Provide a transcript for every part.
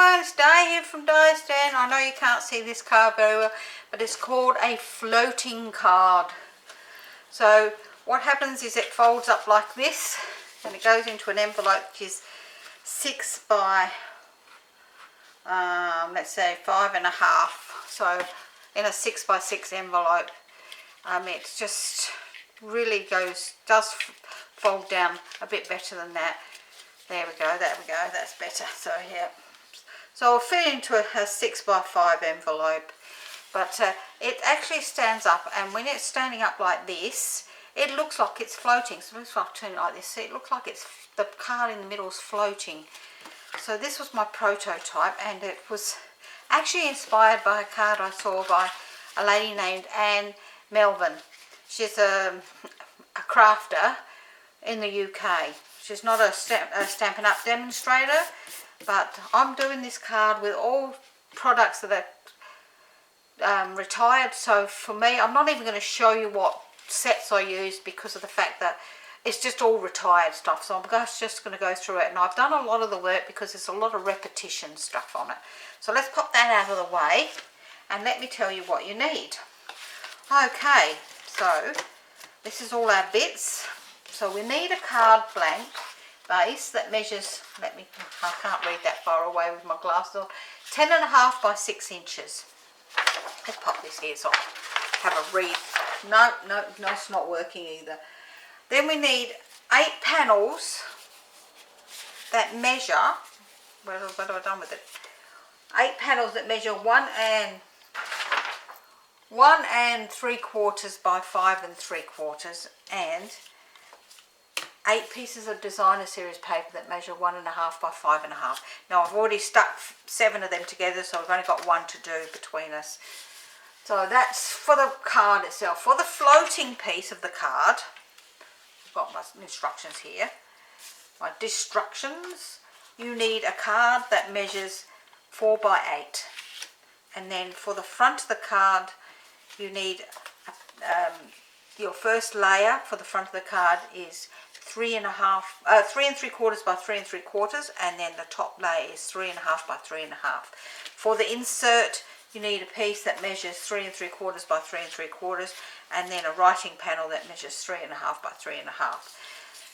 everyone, it's Diane here from Diane. I know you can't see this card very well, but it's called a floating card. So what happens is it folds up like this and it goes into an envelope which is 6 by let's say 5.5. So in a 6 by 6 envelope, it just really does fold down a bit better than that. There we go, that's better. So yeah, so I'll fit into a 6 by 5 envelope, but it actually stands up, and when it's standing up like this, it looks like it's floating. So it looks like turning like this. See, it looks like it's the card in the middle is floating. So this was my prototype, and it was actually inspired by a card I saw by a lady named Anne Melvin. She's a crafter in the UK. She's not a Stampin' Up demonstrator, but I'm doing this card with all products that are retired. So for me, I'm not even going to show you what sets I use because of the fact that it's just all retired stuff. So I'm just going to go through it, and I've done a lot of the work because there's a lot of repetition stuff on it. So let's pop that out of the way and let me tell you what you need. Okay, so this is all our bits. So we need a card blank base that measures, I can't read that far away with my glasses on, 10.5 by 6 inches. Let's pop this here so I have a read. No, it's not working either. Then we need 8 panels that measure, what have I done with it? 8 panels that measure 1 3/4 by 5 3/4, and 8 pieces of designer series paper that measure 1.5 by 5.5. Now I've already stuck 7 of them together, so we've only got 1 to do between us. So that's for the card itself. For the floating piece of the card, I've got my instructions here. My instructions, you need a card that measures 4 by 8. And then for the front of the card, you need your first layer for the front of the card is 3 3/4 by 3 3/4, and then the top layer is 3.5 by 3.5. For the insert, you need a piece that measures 3 3/4 by 3 3/4, and then a writing panel that measures 3.5 by 3.5.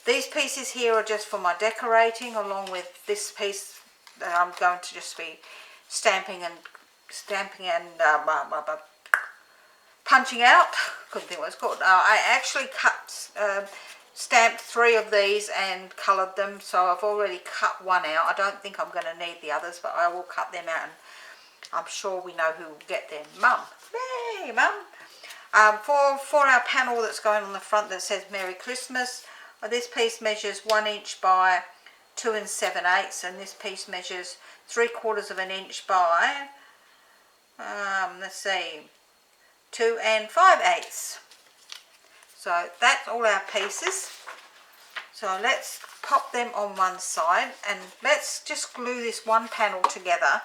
These pieces here are just for my decorating, along with this piece that I'm going to just be stamping and punching out. Couldn't think what it's called. I actually stamped 3 of these and coloured them, so I've already cut one out. I don't think I'm going to need the others, but I will cut them out, and I'm sure we know who will get them. Mum. Yay, Mum. For our panel that's going on the front that says Merry Christmas, this piece measures 1 inch by 2 7/8, and this piece measures 3/4 inch by, let's see, 2 5/8. So that's all our pieces. So let's pop them on one side, and let's just glue this one panel together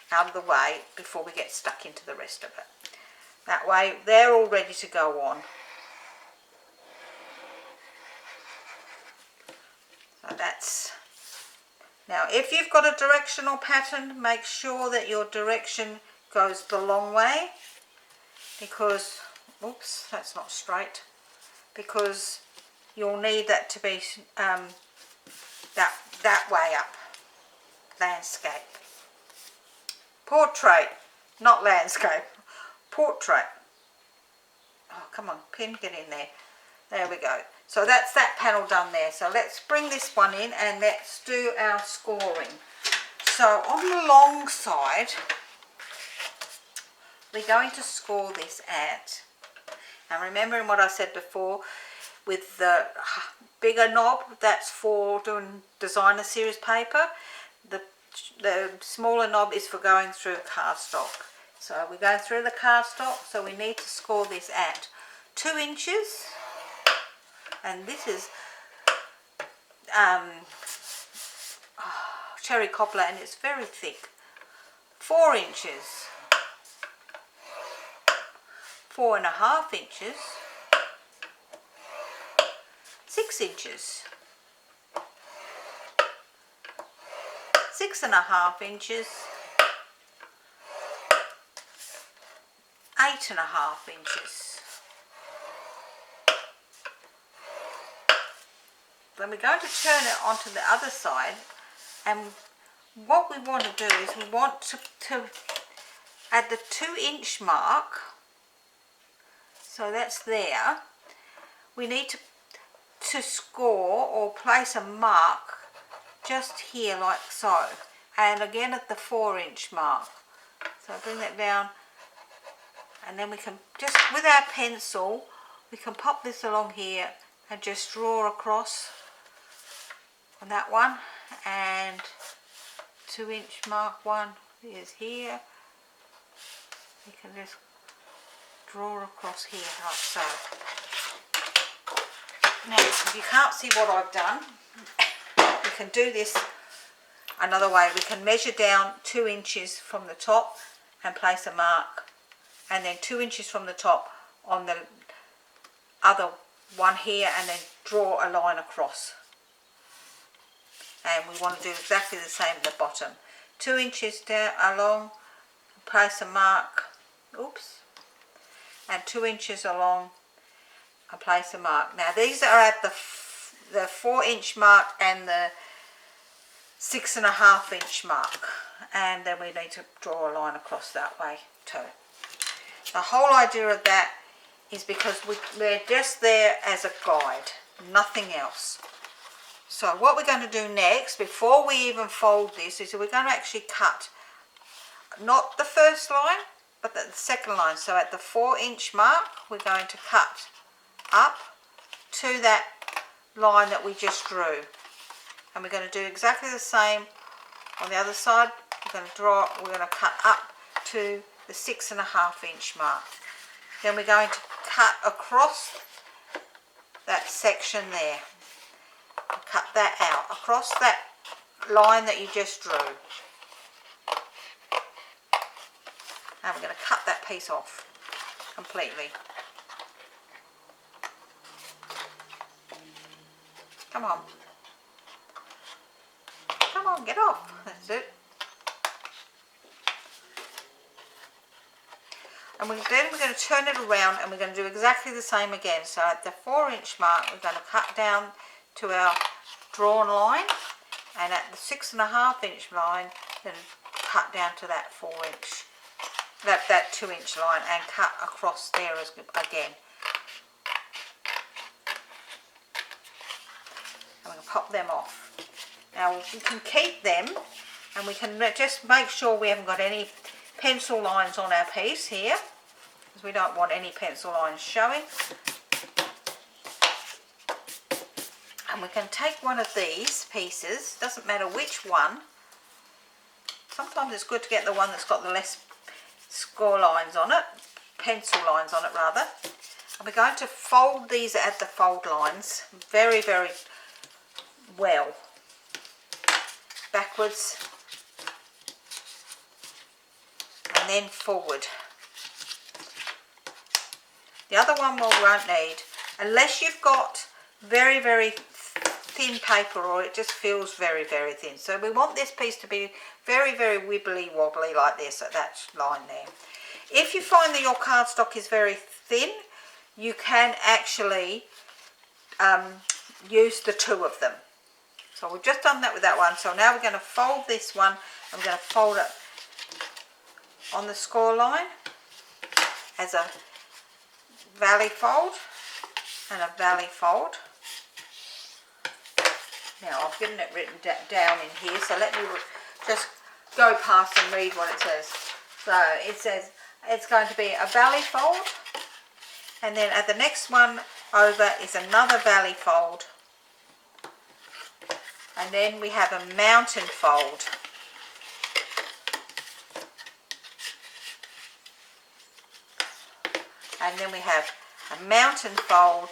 out of the way before we get stuck into the rest of it. That way they're all ready to go on. So that's, now if you've got a directional pattern, make sure that your direction goes the long way, because, oops, that's not straight, because you'll need that to be that way up. Landscape. Portrait, not landscape. Portrait. Oh, come on, pin, get in there. There we go. So that's that panel done there. So let's bring this one in and let's do our scoring. So on the long side, we're going to score this at, and remembering what I said before, with the bigger knob, that's for doing designer series paper. The smaller knob is for going through cardstock. So we're going through the cardstock, so we need to score this at 2 inches, and this is cherry cobbler, and it's very thick. 4 inches, 4.5 inches, 6 inches, 6.5 inches, 8.5 inches. Then we're going to turn it onto the other side, and what we want to do is we want to at the 2-inch mark, so that's there, we need to score or place a mark just here like so, and again at the 4-inch mark. So bring that down, and then we can just, with our pencil, we can pop this along here and just draw across on that one, and 2-inch mark one is here. You can just draw across here like so. Now, if you can't see what I've done, we can do this another way. We can measure down 2 inches from the top and place a mark, and then 2 inches from the top on the other one here, and then draw a line across. And we want to do exactly the same at the bottom. 2 inches down along, place a mark, oops, and 2 inches along and place a mark. Now these are at the 4-inch mark and the 6.5-inch mark, and then we need to draw a line across that way too. The whole idea of that is because we're just there as a guide, nothing else. So what we're going to do next, before we even fold this, is we're going to actually cut not the first line but the second line. So at the 4-inch mark we're going to cut up to that line that we just drew, and we're going to do exactly the same on the other side. We're going to cut up to the 6.5-inch mark. Then we're going to cut across that section there, cut that out across that line that you just drew, and we're going to cut that piece off completely. Come on. Come on, get off. That's it. And then we're going to turn it around, and we're going to do exactly the same again. So at the 4-inch mark we're going to cut down to our drawn line, and at the 6.5-inch line then cut down to that 4-inch, that 2-inch line, and cut across there again. I'm going to pop them off. Now we can keep them, and we can just make sure we haven't got any pencil lines on our piece here, because we don't want any pencil lines showing. And we can take one of these pieces, doesn't matter which one. Sometimes it's good to get the one that's got the less score lines on it, pencil lines on it rather. And we're going to fold these at the fold lines very, very well. Backwards and then forward. The other one we won't need, unless you've got very, very thin paper, or it just feels very, very thin. So we want this piece to be very, very wibbly wobbly like this at that line there. If you find that your cardstock is very thin, you can actually use the two of them. So we've just done that with that one. So now we're going to fold this one, and we're going to fold it on the score line as a valley fold and a valley fold. Now I've given it written down in here, so let me just go past and read what it says. So it says it's going to be a valley fold, and then at the next one over is another valley fold, and then we have a mountain fold. And then we have a mountain fold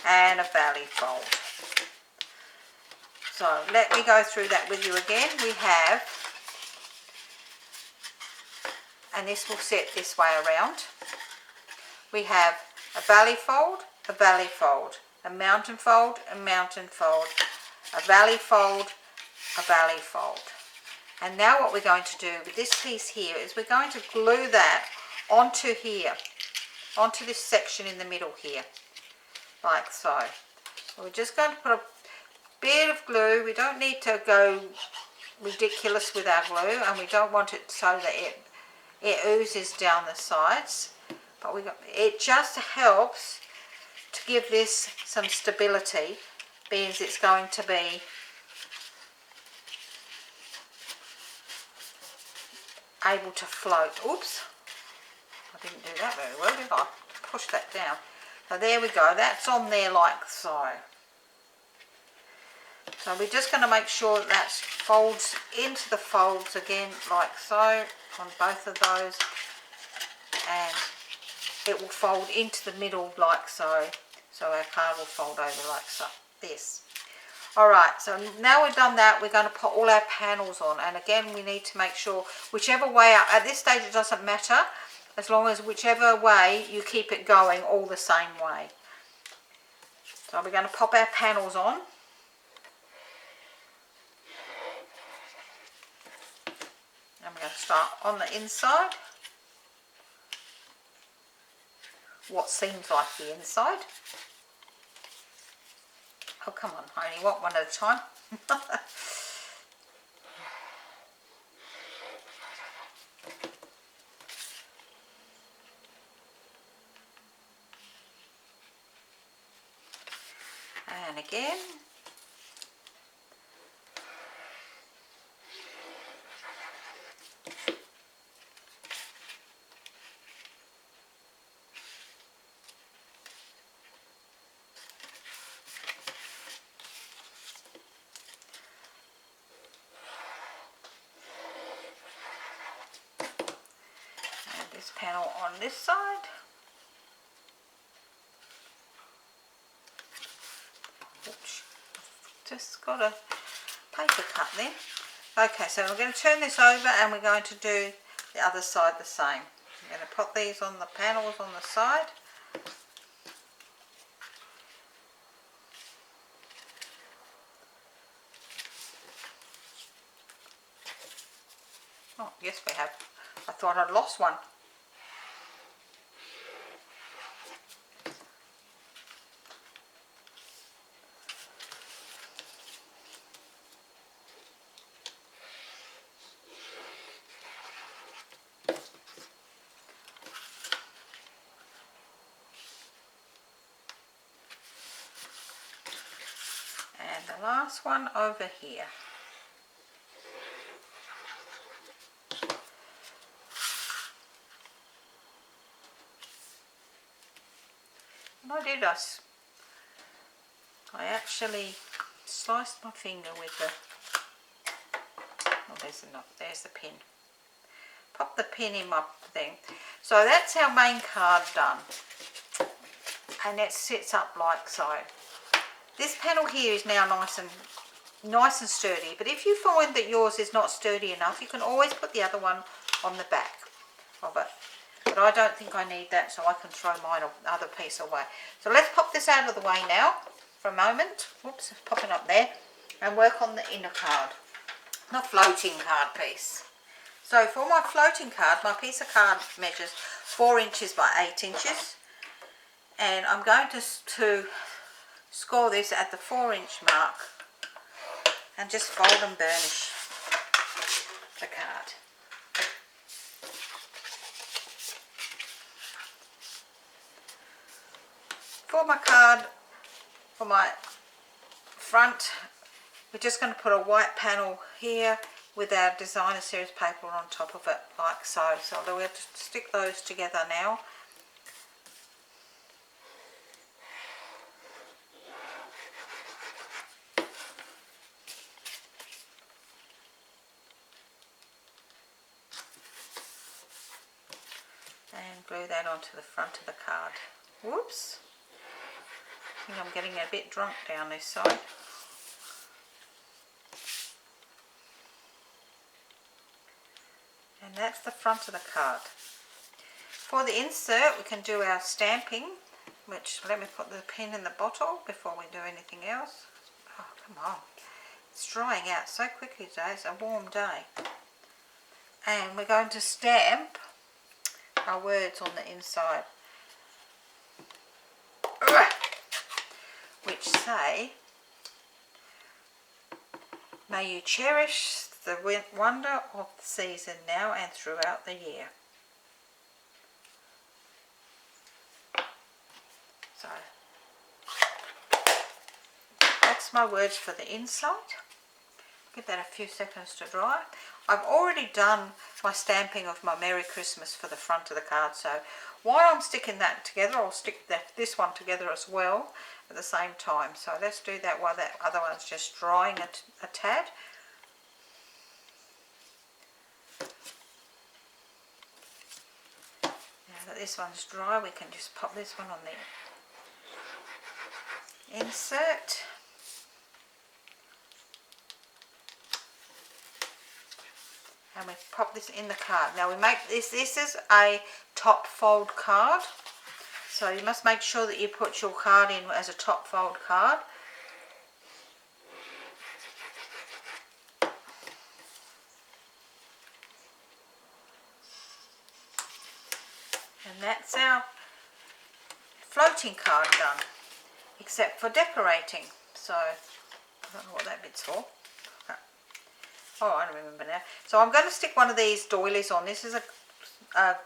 and a valley fold. So let me go through that with you again. We have, and this will sit this way around, we have a valley fold, a valley fold, a mountain fold, a mountain fold, a valley fold, a valley fold. And now what we're going to do with this piece here is we're going to glue that onto here, onto this section in the middle here, like so. So we're just going to put a bit of glue. We don't need to go ridiculous with our glue, and we don't want it so that it oozes down the sides, but it just helps to give this some stability, because it's going to be able to float. Oops, I didn't do that very well, did I? Push that down. So there we go, that's on there like so. So we're just going to make sure that folds into the folds again like so on both of those, and it will fold into the middle like so. So our card will fold over like so, this. Alright, so now we've done that, we're going to put all our panels on, and again we need to make sure whichever way up, at this stage it doesn't matter, as long as whichever way you keep it going all the same way. So we're going to pop our panels on. And we're going to start on the inside. What seems like the inside. Oh, come on, honey, what, one at a time? And again. This panel on this side. Oops, just got a paper cut there. Okay, so we're going to turn this over and we're going to do the other side the same. I'm going to put these on the panels on the side. Oh, yes we have. I thought I'd lost one. And the last one over here. What I did, I actually sliced my finger with the, oh there's the pin. Pop the pin in my thing. So that's our main card done. And it sits up like so. This panel here is now nice and sturdy, but if you find that yours is not sturdy enough, you can always put the other one on the back of it. But I don't think I need that, so I can throw my other piece away. So let's pop this out of the way now for a moment. Whoops, it's popping up there. And work on the inner card, the floating card piece. So for my floating card, my piece of card measures 4 inches by 8 inches. And I'm going to score this at the 4-inch mark and just fold and burnish the card. For my card, for my front, we're just going to put a white panel here with our designer series paper on top of it like so. So we'll have to stick those together now. And glue that onto the front of the card. Whoops. I think I'm getting a bit drunk down this side. And that's the front of the card. For the insert, we can do our stamping, which, let me put the pin in the bottle before we do anything else. Oh, come on. It's drying out so quickly today. It's a warm day. And we're going to stamp our words on the inside, which say, may you cherish the wonder of the season now and throughout the year. So that's my words for the inside. Give that a few seconds to dry. I've already done my stamping of my Merry Christmas for the front of the card, so while I'm sticking that together, I'll stick this one together as well at the same time. So let's do that while that other one's just drying a tad. Now that this one's dry, we can just pop this one on the insert. And we pop this in the card. Now we make this is a top fold card. So you must make sure that you put your card in as a top fold card. And that's our floating card done. Except for decorating. So I don't know what that bit's for. Oh, I don't remember now. So I'm going to stick one of these doilies on. This is a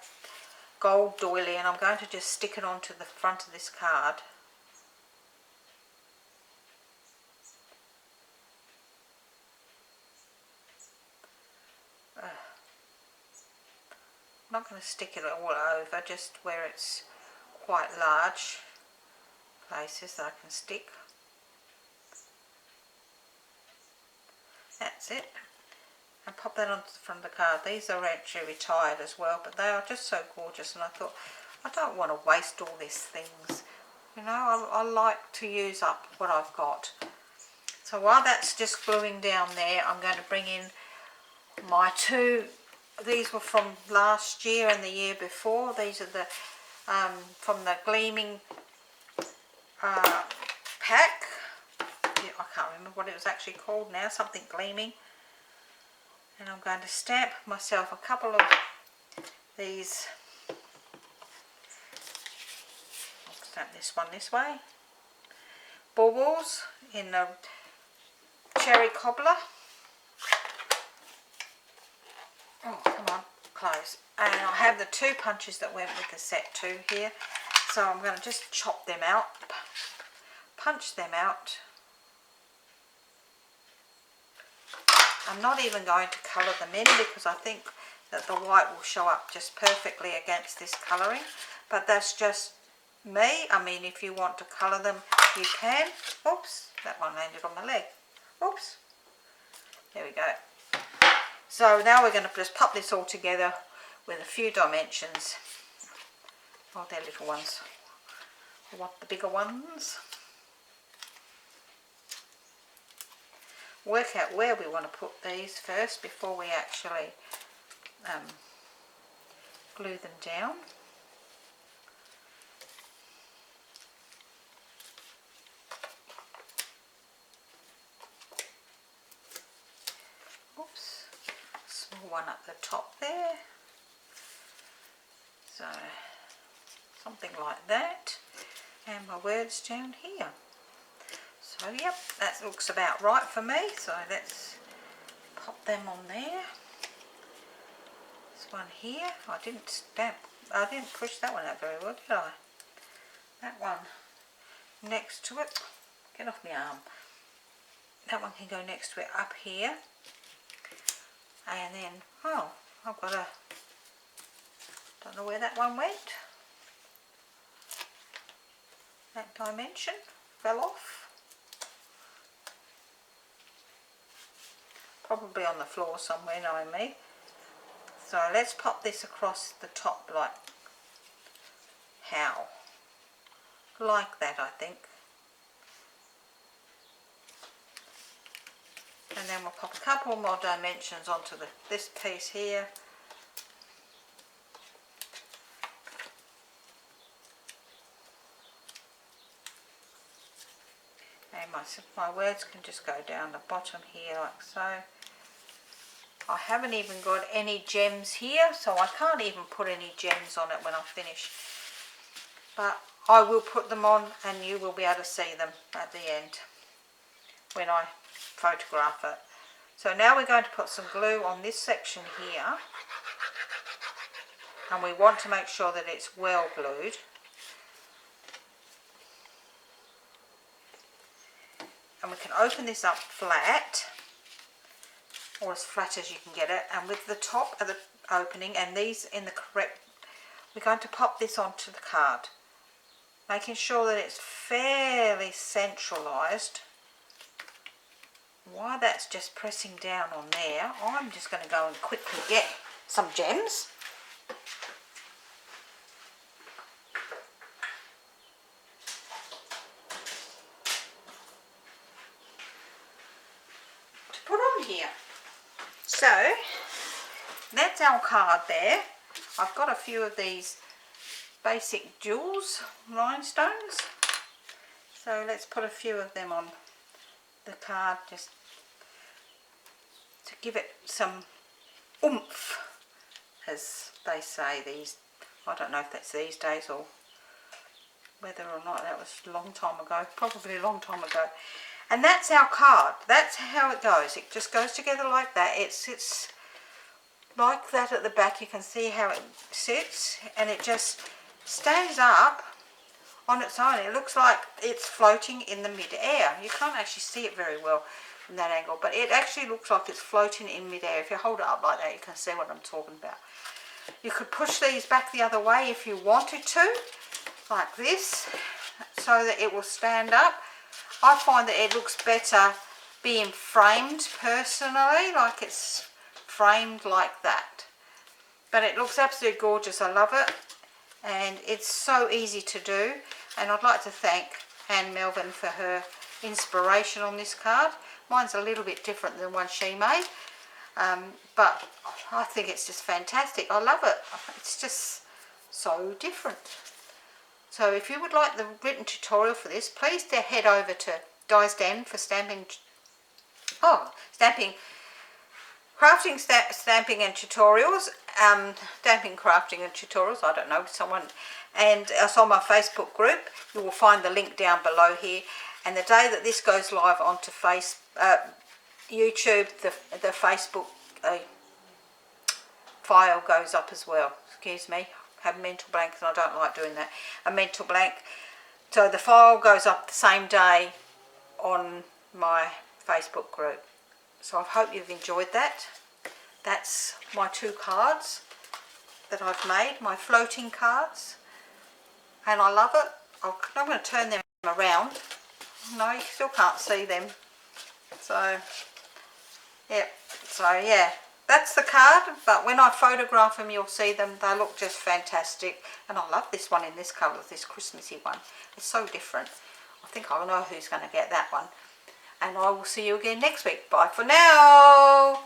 gold doily, and I'm going to just stick it onto the front of this card. I'm not going to stick it all over, just where it's quite large places that I can stick. That's it. And pop that onto the front of the card. These are actually retired as well, but they are just so gorgeous, and I thought I don't want to waste all these things, you know. I like to use up what I've got. So while that's just gluing down there, I'm going to bring in my two. These were from last year and the year before. These are the from the Gleaming pack. Yeah, I can't remember what it was actually called now, something gleaming. And I'm going to stamp myself a couple of these. I'll stamp this one this way. Baubles in the cherry cobbler. Oh, come on, close. And I have the two punches that went with the set too here. So I'm going to just chop them out, punch them out. I'm not even going to colour them in because I think that the white will show up just perfectly against this colouring. But that's just me. I mean, if you want to colour them, you can. Oops, that one landed on my leg. Oops. There we go. So now we're going to just pop this all together with a few dimensions. Oh, they're little ones. I want the bigger ones. Work out where we want to put these first before we actually glue them down. Oops, small one up the top there. So something like that, and my words down here. So yep, that looks about right for me. So let's pop them on there. This one here, I didn't push that one out very well, did I? That one next to it, get off my arm. That one can go next to it up here. And then, oh, I've got don't know where that one went. That dimension fell off. Probably on the floor somewhere, knowing me. So let's pop this across the top like how? Like that, I think. And then we'll pop a couple more dimensions onto this piece here. And my words can just go down the bottom here like so. I haven't even got any gems here, so I can't even put any gems on it when I finish. But I will put them on and you will be able to see them at the end when I photograph it. So now we're going to put some glue on this section here, and we want to make sure that it's well glued. And we can open this up flat, or as flat as you can get it, and with the top of the opening and these in the correct, we're going to pop this onto the card, making sure that it's fairly centralised. While that's just pressing down on there, I'm just going to go and quickly get some gems. To put on here. So, that's our card there. I've got a few of these basic jewels, rhinestones. So let's put a few of them on the card just to give it some oomph, as they say these, I don't know if that's these days or whether or not that was a long time ago, probably a long time ago. And that's our card. That's how it goes. It just goes together like that. It sits like that at the back. You can see how it sits, and it just stays up on its own. It looks like it's floating in the mid-air. You can't actually see it very well from that angle, but it actually looks like it's floating in mid-air. If you hold it up like that, you can see what I'm talking about. You could push these back the other way if you wanted to, like this, so that it will stand up. I find that it looks better being framed personally, like it's framed like that. But it looks absolutely gorgeous. I love it, and it's so easy to do. And I'd like to thank Anne Melvin for her inspiration on this card. Mine's a little bit different than the one she made, but I think it's just fantastic. I love it. It's just so different. So if you would like the written tutorial for this, please head over to Di's Den for stamping, crafting, stamping and tutorials, stamping, crafting and tutorials, I don't know, someone, and it's on my Facebook group. You will find the link down below here, and the day that this goes live onto YouTube, the Facebook file goes up as well. Excuse me, I have a mental blank and I don't like doing that, a mental blank. So the file goes up the same day on my Facebook group. So I hope you've enjoyed that. That's my two cards that I've made, my floating cards, and I love it. I'm going to turn them around. No, you still can't see them. So yeah, that's the card, but when I photograph them you'll see them. They look just fantastic, and I love this one in this colour, this Christmassy one. It's so different. I think I know who's going to get that one. And I will see you again next week. Bye for now.